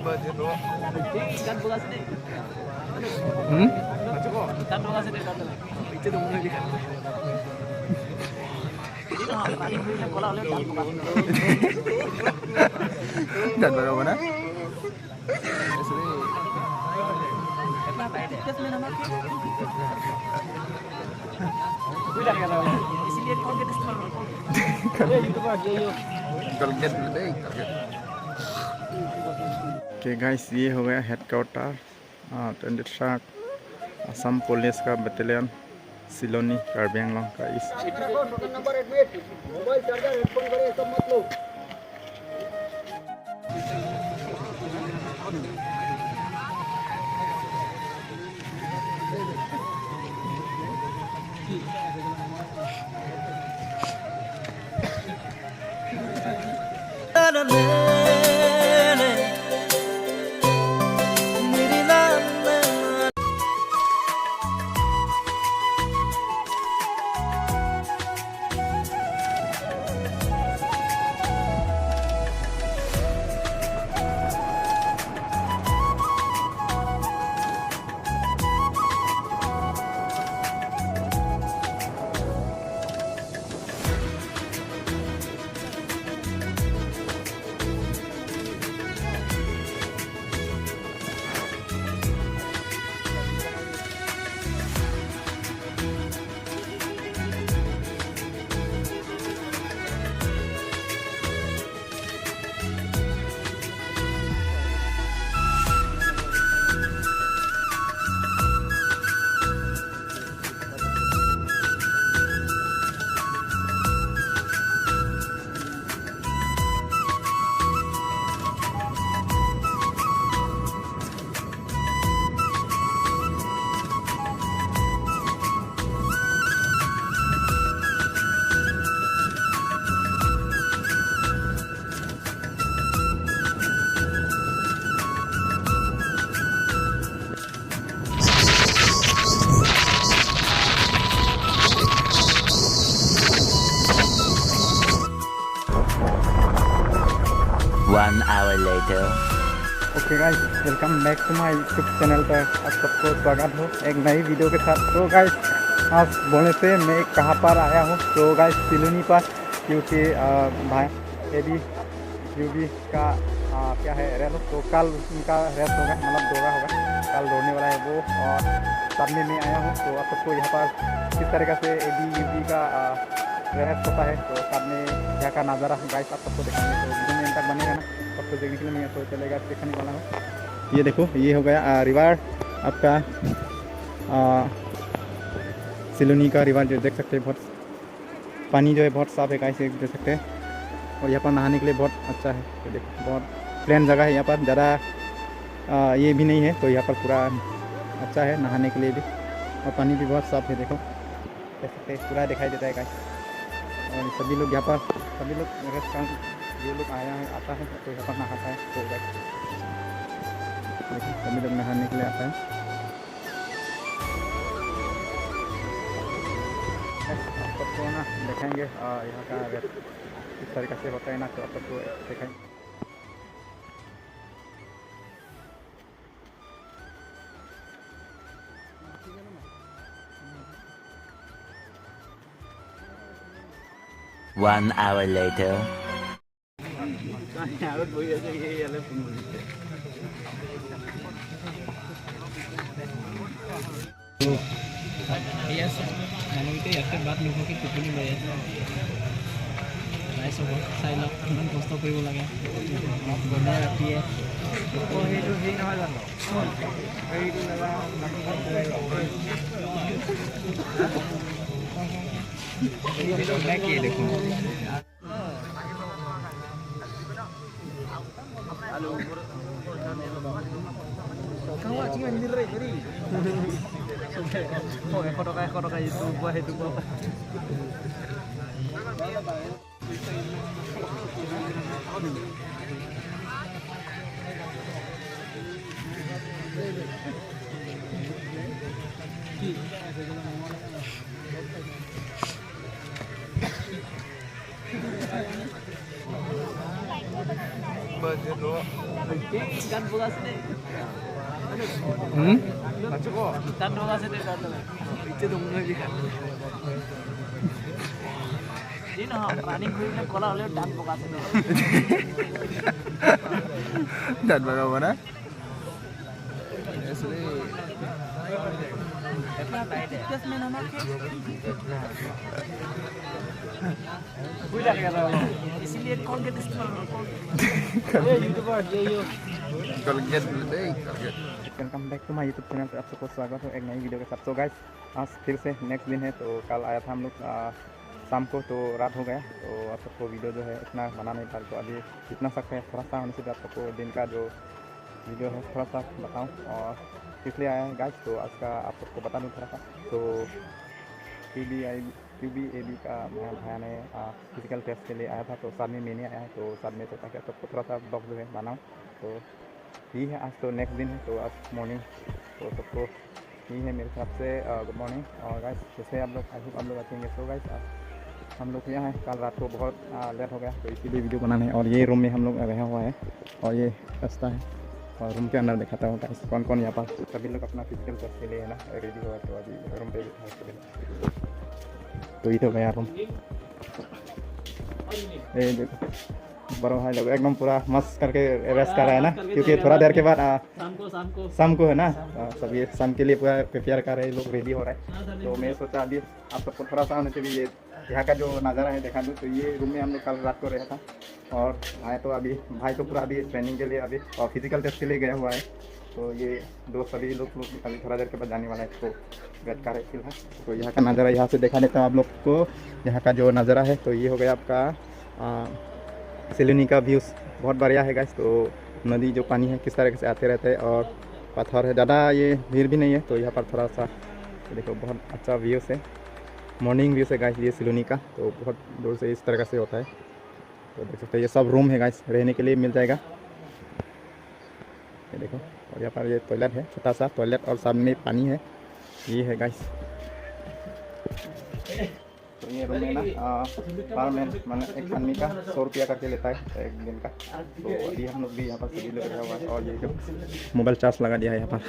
Dan baru mana? Okay guys, ये हो गया हेडक्वार्टर 23 असम पुलिस का बटालियन सिलोनी कार्बी आंगलंग का इस One hour later. Okay guys, welcome back to my YouTube channel पर आप सबको स्वागत हो एक नई वीडियो के साथ। तो गाइस, आज बोलने से मैं कहाँ पर आया हूँ, तो गाइस सिलोनी पर, क्योंकि भाई एबी यूबी का क्या है रेस, तो कल उनका रेस होगा, मतलब दौड़ा होगा, कल दौड़ने वाला है वो, और सामने में आया हूँ। तो आप सबको यहाँ पर किस तरीके से एबी यूबी का रेस होता है, तो सामने यहाँ का नज़ारा गाइस आप सबको दिखाएंगे। तो वीडियो में तक बनेगा ना, सबको देखने के लिए मैं तो चलेगा दिखाने वाला हूँ। ये देखो, ये हो गया रिवर आपका सिलोनी का रिवर, जो देख सकते हैं बहुत पानी जो है बहुत साफ़ है गाइस, देख सकते हैं। और यहाँ पर नहाने के लिए बहुत अच्छा है। तो देखो बहुत प्लेन जगह है यहाँ पर, ज़्यादा ये भी नहीं है, तो यहाँ पर पूरा अच्छा है नहाने के लिए भी, और पानी भी बहुत साफ़ है। देखो देख सकते हैं, पूरा दिखाई देता है गाइस। और सभी लोग यहाँ पर, सभी लोग जो लोग आया है आता है तो यहाँ पर नहाता है। तो देखिए सभी लोग नहाने के लिए आता है। आप सबको ना देखेंगे यहाँ का अगर किस तरीके से होता है ना, तो आप सबको देखेंगे। One hour later. Iya sih, namun itu ya kebat nih mungkin kupuni bayar. Nah, sobat saya nak teman posto perlu lagi. Benar dia. Oh itu sih nama lah. Itu nama itu lagi deh. Halo. Kamu aja ngandir tadi. Oh, kodok kayak itu buah apa? গান বগাছে দে নাচবো গান বগাছে দে গান ইচ্ছে তো মনে হয় দিন running করিলে কলা হলে ডান বগাছে দে দাঁত বাগাবো না इसलिए कॉलगेट इस्तेमाल welcome back to my YouTube channel पे आप सबको स्वागत है एक नई वीडियो के साथ। तो गाइस आज फिर से नेक्स्ट दिन है। तो कल आया था हम लोग शाम को, तो रात हो गया। तो आप सबको वीडियो जो है इतना बना नहीं पाया, तो अभी इतना सकते हैं थोड़ा सा होने से आप सबको दिन का जो वीडियो है थोड़ा सा बताऊँ और इसलिए आया है गाइस। तो आज का आप सबको बता दूँ थोड़ा सा। तो QBAB का भाया ने फिजिकल टेस्ट के लिए आया था, तो साथ में मैंने आया है। तो साथ में सोचा कि सबको थोड़ा सा ब्लॉग जो है बनाऊँ। तो यही है आज, तो नेक्स्ट दिन है। तो आज मॉर्निंग तो सबको यही है मेरे हिसाब से गुड मॉर्निंग। और गाइस जैसे आप लोग आई होप आप लोग आएंगे। तो गाइस हम लोग यहाँ हैं, कल रात को बहुत लेट हो गया, तो इसीलिए वीडियो बनाना है। और ये रूम में हम लोग रहा हुआ है और ये रास्ता है और रूम के अंदर दिखाता हूँ गाइस कौन कौन यहाँ पर सभी लोग अपना फिजिकल टेस्ट के लिए है ना रेडी हुआ। तो अभी रूम पे तो ये तो गया रूम। ये देखो बड़ो भाई लोग एकदम पूरा मस्त करके रेस्ट कर रहा है ना, क्योंकि थोड़ा देर के बाद शाम को है ना, सब ये शाम के लिए पूरा प्रिपेयर कर रहे हैं, लोग रेडी हो रहे हैं। तो मैं सोचा अभी आप सबको थोड़ा सा होने से भी ये यहाँ का जो नज़ारा है दिखा दूँ। तो ये रूम में हम लोग कल रात को रहा था और आए तो अभी भाई तो पूरा अभी ट्रेनिंग के लिए अभी और फिजिकल टेस्ट के लिए गया हुआ है। तो ये दो सभी लोग अभी थोड़ा देर के बाद जाने वाला है। तो वेट कर रहे फिलहाल। तो यहाँ का नज़ारा यहाँ से दिखा देता हूँ आप लोग को। यहाँ का जो नज़ारा है तो ये हो गया आपका सिलोनी का व्यूज़, बहुत बढ़िया है गाइस। तो नदी जो पानी है किस तरह से आते रहते हैं और पत्थर है, ज़्यादा ये भीड़ भी नहीं है। तो यहाँ पर थोड़ा सा तो देखो बहुत अच्छा व्यूज़ है, मॉर्निंग व्यू है गाइस ये सिलोनी का। तो बहुत दूर से इस तरह से होता है। तो देख सकते हैं ये सब रूम है गाइस, रहने के लिए मिल जाएगा। ये देखो और यहाँ पर ये टॉयलेट है, छोटा सा टॉयलेट और सामने पानी है, ये है गाइस। तो ये रूम है ना पर मैन मैंने एक आदमी का 100 रुपया करके लेता है एक दिन का। तो अभी हम लोग भी यहाँ पर सभी लोग रहा हुआ है और ये जो मोबाइल चार्ज लगा दिया है यहाँ पर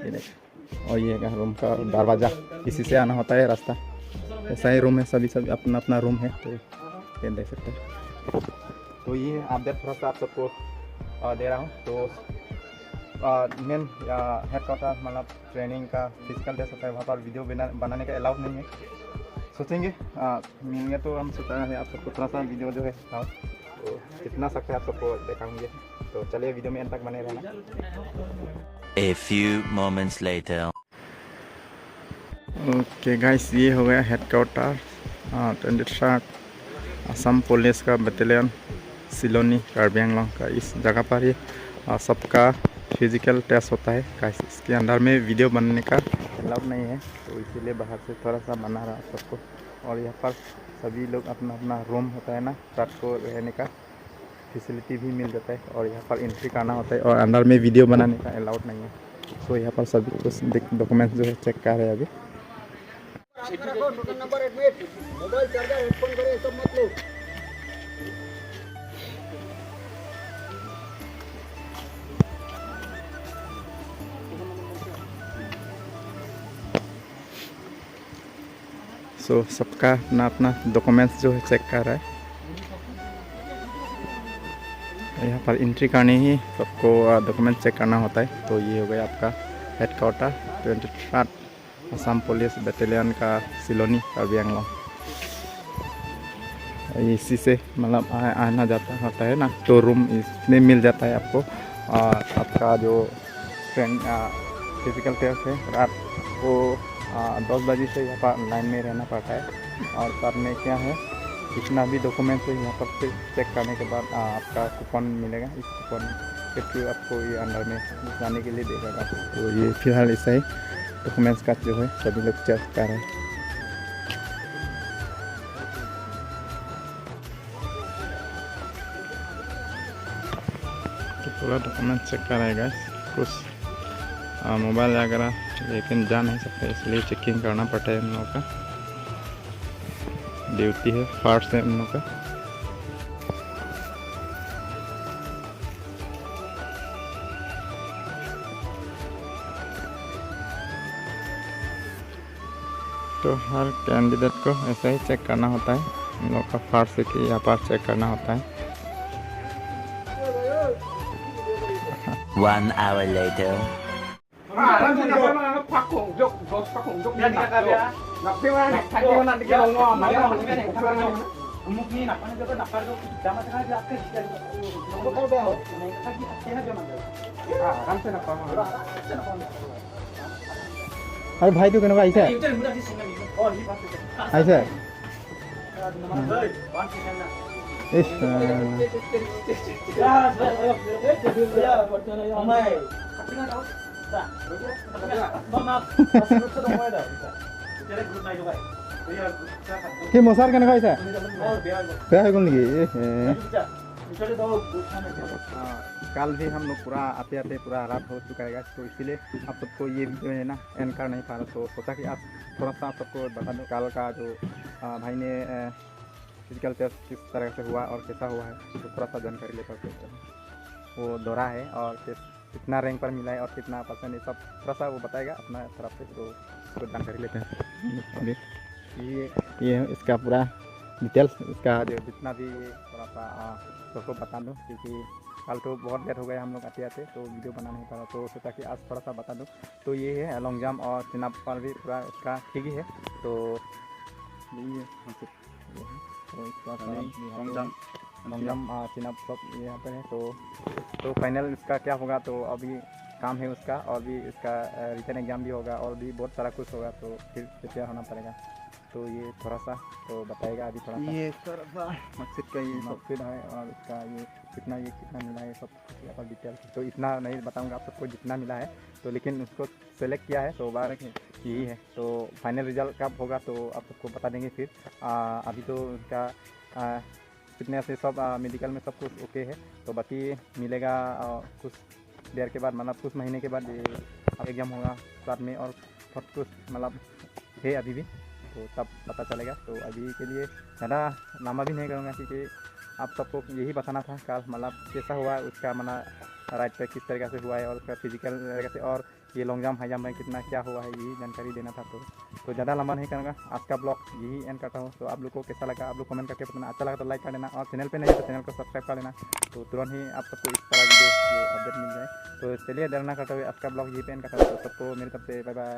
ये देखो। और ये रूम का दरवाज़ा, इसी से आना होता है रास्ता। ऐसा ही रूम है, सभी अपना अपना रूम है। तो ये देख सकते हैं। तो ये अपडेट थोड़ा सा आप सबको दे रहा हूँ। तो मेन हेडक्वार्टर मतलब ट्रेनिंग का फिजिकल टेस्ट होता है, वहाँ पर वीडियो बनाने का अलाउड नहीं है। सोचेंगे मिलेंगे तो हम सोच रहे हैं आप सबको थोड़ा सा वीडियो जो है तो जितना सकते हैं आप सबको दिखाएंगे। तो चलिए वीडियो में अंत तक बने रहना। A few moments later. Okay guys ये हो गया हेडक्वार्टर 23rd असम पुलिस का बटालियन सिलोनी कार्बी आंगलोंग का। इस जगह पर ही सबका फिजिकल टेस्ट होता है गाइस। इसके अंदर में वीडियो बनने का अलाउड नहीं है, तो इसीलिए बाहर से थोड़ा सा बना रहा सबको। और यहाँ पर सभी लोग अपना अपना रूम होता है ना, रात को रहने का फैसिलिटी भी मिल जाता है। और यहाँ पर एंट्री करना होता है और अंदर में वीडियो बनाने का अलाउड नहीं है। तो यहाँ पर सभी कुछ डॉक्यूमेंट्स जो है चेक कर रहे हैं अभी। सो सबका अपना अपना डॉक्यूमेंट्स जो है चेक कर रहा है। यहाँ पर एंट्री करने ही सबको डॉक्यूमेंट चेक करना होता है। तो ये हो गया आपका headquarter 23rd Assam police battalion का सिलोनी कार्बी आंगलोंग। इसी से मतलब आना जाता होता है ना, तो रूम इसमें मिल जाता है आपको। और आपका जो फिजिकल टेस्ट है रात को 10 बजे से यहाँ पर लाइन में रहना पड़ता है। और साथ में क्या है जितना भी डॉक्यूमेंट्स है यहाँ पर चेक करने के बाद आपका कूपन मिलेगा। इस कूपन के थ्रू आपको ये अंदर में जाने के लिए देगा। तो ये फिलहाल ऐसा ही डॉक्यूमेंट्स का जो है सभी लोग चेक कर रहे हैं। तो पूरा डॉक्यूमेंट चेक कर रहे हैं। कुछ मोबाइल वगैरह लेकिन जा नहीं सकते, इसलिए चेकिंग करना पड़ता है। इन लोगों का ड्यूटी है, फार्ट है इन लोगों का। तो हर कैंडिडेट को ऐसा ही चेक करना होता है, हम लोग का फर्स्ट की यहाँ पर चेक करना होता है। 1 hour later. अरे भाई तू कहना ऐसे ऐसे इस कि मसार कहना ऐसे क्या है कौन लगी कल भी हम लोग पूरा आते आते पूरा रात हो चुका है, तो इसीलिए आप सबको ये वीडियो है ना एंड कर नहीं पा रहा, तो सोचा कि आप थोड़ा सा आप सबको बता दो कल का जो भाई ने फिजिकल टेस्ट किस तरह से हुआ और कैसा हुआ है, तो थोड़ा सा जानकारी लेकर के वो दोहरा है और कितना रैंक पर मिला है और कितना परसेंट ये सब थोड़ा सा वो बताएगा अपना तरफ से, तो उसको जानकारी लेते हैं। ये इसका पूरा डिटेल्स, इसका जो जितना भी थोड़ा सा सबको बता दूँ, क्योंकि कल तो बहुत देर हो गया हम लोग आते आते, तो वीडियो बना नहीं पा रहा, तो सोचा कि आज थोड़ा सा बता दूँ। तो ये है लॉन्ग जंप और चिनअप पर भी पूरा इसका ठीक ही है, तो यही है लॉन्ग जंप चिनअप सब यहाँ पर है। तो फाइनल इसका क्या होगा, तो अभी काम है उसका, और भी इसका रिटर्न एग्जाम भी होगा और भी बहुत सारा कुछ होगा, तो फिर प्रिपेयर होना पड़ेगा। तो ये थोड़ा सा तो बताएगा अभी थोड़ा सा, ये थोड़ा सा मकसद का ये मकसद है और इसका ये कितना मिला है सब यहाँ पर डिटेल। तो इतना नहीं बताऊंगा आप सबको जितना मिला है, तो लेकिन उसको सेलेक्ट किया है, तो बार यही है। तो फाइनल रिजल्ट कब होगा तो आप सबको बता देंगे फिर। अभी तो उसका फिटनेस से सब मेडिकल में सब कुछ ओके है, तो बाकी मिलेगा कुछ देर के बाद, मतलब कुछ महीने के बाद ये एग्जाम होगा साथ में, और बहुत कुछ मतलब है अभी भी, तो तब पता चलेगा। तो अभी के लिए ज़्यादा लंबा भी नहीं करूँगा, क्योंकि आप सबको यही बताना था कल मतलब कैसा हुआ उसका, मतलब राइट पे किस तरीके से हुआ है और उसका फिजिकल तरीके से, और ये लॉन्ग जंप हाई जंप में कितना क्या हुआ है, यही जानकारी देना था। तो ज़्यादा लंबा नहीं करूँगा, आज का ब्लॉग यही एंड करता हूँ। तो आप लोग को कैसा लगा आप लोग कमेंट करके बताना, अच्छा लगा तो लाइक कर देना, और चैनल पे नहीं है तो चैनल को सब्सक्राइब कर लेना, तो तुरंत ही आप सबको इस तरह वीडियो अपडेट मिल जाए। तो चलिए देर ना करते हुए आज का ब्लॉग यही पे एंड करता हूँ। तो सबको मेरी तरफ से बाय बाय।